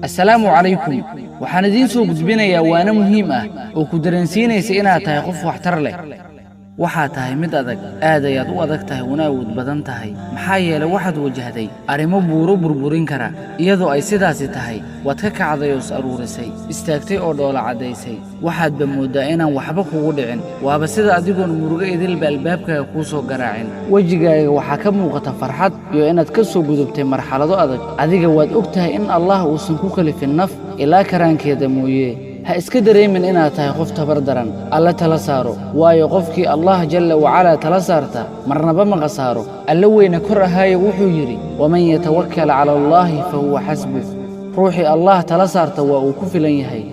السلام عليكم waxaan idin soo gudbinayaa waana muhiim ah oo ku dareensiinaysa inaad tahay qof waxtar leh waxa tahay mid adag aad ayaad u adag tahay una awood badan tahay maxaa yeelay waxaad wajahday arimo buuro burburin kara iyadoo ay sidaasi tahay waad ka kacday oo aruurisay istaagtay oo dhoola cadaysay waxaad moodaa inaan waxba kugu dhicin waaba sida adigoon murugo idil albaabkaaga ku soo garaacin wajigaaga waxa ka muuqata farxad iyo inaad ka soo gudubtay marxalado adag adiga waad ogtahay in Allah uusan ku kalifin naf ilaa karaankeeda mooyee ha iska dareemin inaad tahay qof tabar daran alla tala saaro waayo qofkii Allah jalla wa ala tala saarta marnaba ma qasaaro alla weyna kor ahaayo wuxuu yiri waman yatawakkal ala Allah fa huwa hasbuh ruuxi Allah tala saarta waa uu ku filan yahay